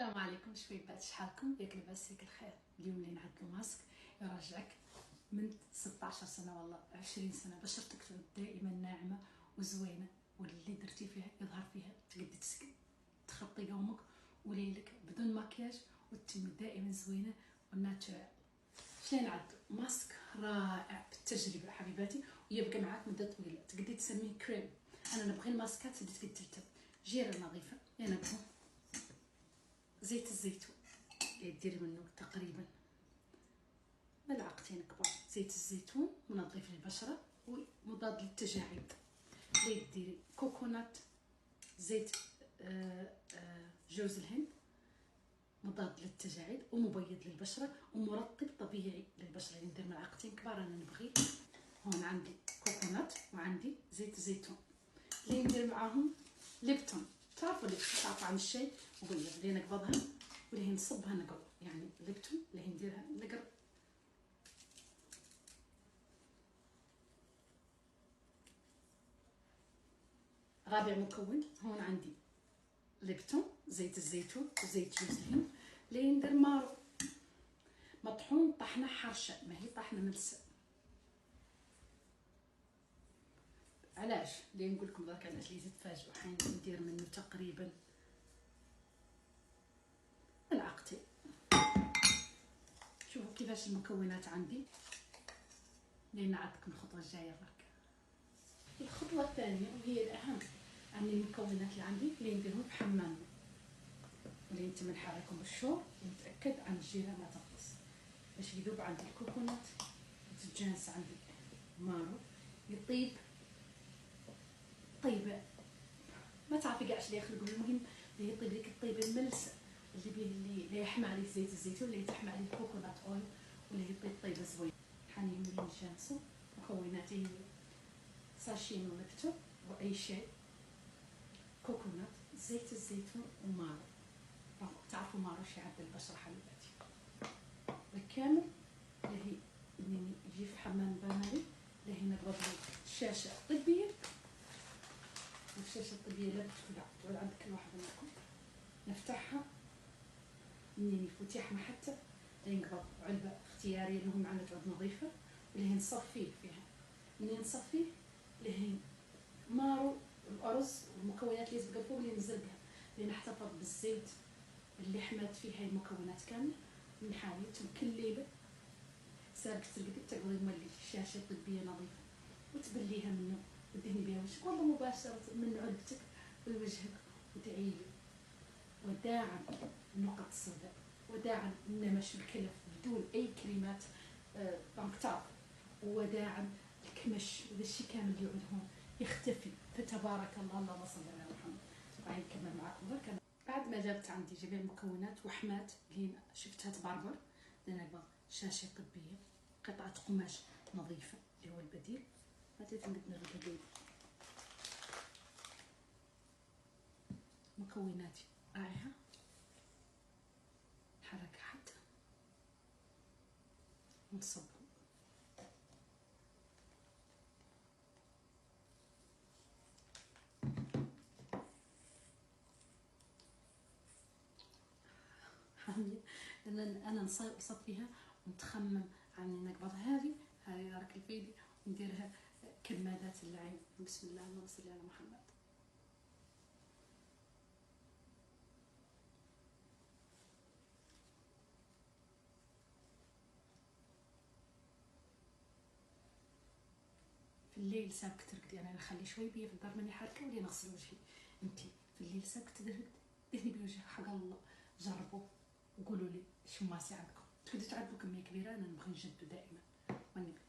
السلام عليكم شبيبات، شحالكم؟ ياك لاباس ياك الخير. اليوم اللي نعدلو ماسك يرجعك من 16 سنه والله 20 سنه، بشرتك دائما ناعمه وزوينه، واللي درتي فيها يظهر فيها تقدي تخطي يومك وليلك بدون مكياج وتتمي دائما زوينه وناتشورال. شنو نعدلو؟ ماسك رائع بالتجربه حبيباتي، ويبقى معاك مده طويله، تقدي تسميه كريم. انا نبغي الماسكات اللي تقدر تلتم جيره نظيفه. انا نبغي زيت الزيتون اللي ديري منه تقريبا ملعقتين كبار زيت الزيتون، منظف للبشره ومضاد للتجاعيد. اللي ديري كوكونات، زيت جوز الهند، مضاد للتجاعيد ومبيض للبشره ومرطب طبيعي للبشره. اللي ندير ملعقتين كبار. انا نبغي هون عندي كوكونات وعندي زيت الزيتون. اللي ندير معاهم ليبتون، تعرفوا اللي تعرفوا عن الشاي مبيض اللي نقبضها واللي نصبها نقر، يعني ليبتون اللي نديرها نقر. رابع مكون هون عندي ليبتون، زيت الزيتون وزيت جوز الهند. اللي ندير مارو مطحون طحنه حرشه، ما هي طحنه ملسه. علاش اللي نقول لكم درك، علاش اللي تتفاجئوا حين ندير منه تقريبا ملعقتين. شوفوا كيفاش المكونات عندي، اللي نعطيكم الخطوه الجايه برك. الخطوه الثانيه وهي الاهم، عندي المكونات اللي عندي اللي نديرهم في حمام، اللي انت نحركهم بالشور ونتاكد عن الجيره ما تنقص باش يذوب. عندي الكوكونات تتجانس، عندي مارو يطيب طيبه ما تعرفي كاع اش اللي يخلقوا، المهم اللي يطيب لك الطيبه الملسه اللي بيه اللي يحمى عليه زيت الزيتون، اللي يتحمى عليه الكوكونات اويل، واللي يطيب طيبه زوينه. حنين اللي نجانسو مكوناتي ساشين وليبتون واي شيء، كوكونات، زيت الزيتون ومارو. تعرفوا مارو شي عند البشره حبيباتي بالكامل. اللي هي منين يجي في حمام بانري اللي هي نقبض الشاشه الطبيه، والشاشه الطبيه لا تدخل عند كل واحد منكم، نفتحها منين يفوت يحمى حتى نقبض علبه اختياريه اللي هم علبه عود نظيفه، واللي هي نصفيه فيها. منين نصفيه اللي هي مارو الارز والمكونات اللي تبقى فوق اللي ننزل بها، اللي نحتفظ بالزيت اللي حمات فيه هاي المكونات كامله. نحاول كل ليله سابك تقدري تملي شاشه طبيه نظيفه وتبليها منه وتدهني بها وجهك، والله مباشره من علبتك لوجهك وتعيلي. وداعا النقط السوداء، وداعا النمش والكلف بدون اي كريمات بانكتار، وداعا الكمش وذا الشيء كامل يعود هون يختفي. فتبارك الله، اللهم صل على محمد. راح نكمل معكم برك. بعد ما جابت عندي جميع المكونات وحمات اللي شفتها تبربر، نبغى شاشه طبيه، قطعه قماش نظيفه اللي هو البديل. هاتي تنقدنا البديل. مكوناتي راعيها، نحركها حتى ونصبهم. لان انا نصب فيها ونتخمم عن نقبض هذه راك الفيدي ونديرها كمادات العين. بسم الله، اللهم صل على محمد. في الليل سابك ترقدي، انا نخلي شوي بيا في الدار ماني حاركه ولي نغسل وجهي. انتي في الليل سابك تدهني بوجهك، حق الله جربوا وقولوا لي شو ماسي عندكم. تقدروا تعدوا كميه كبيره، انا نبغي نجدو دائما. والنبي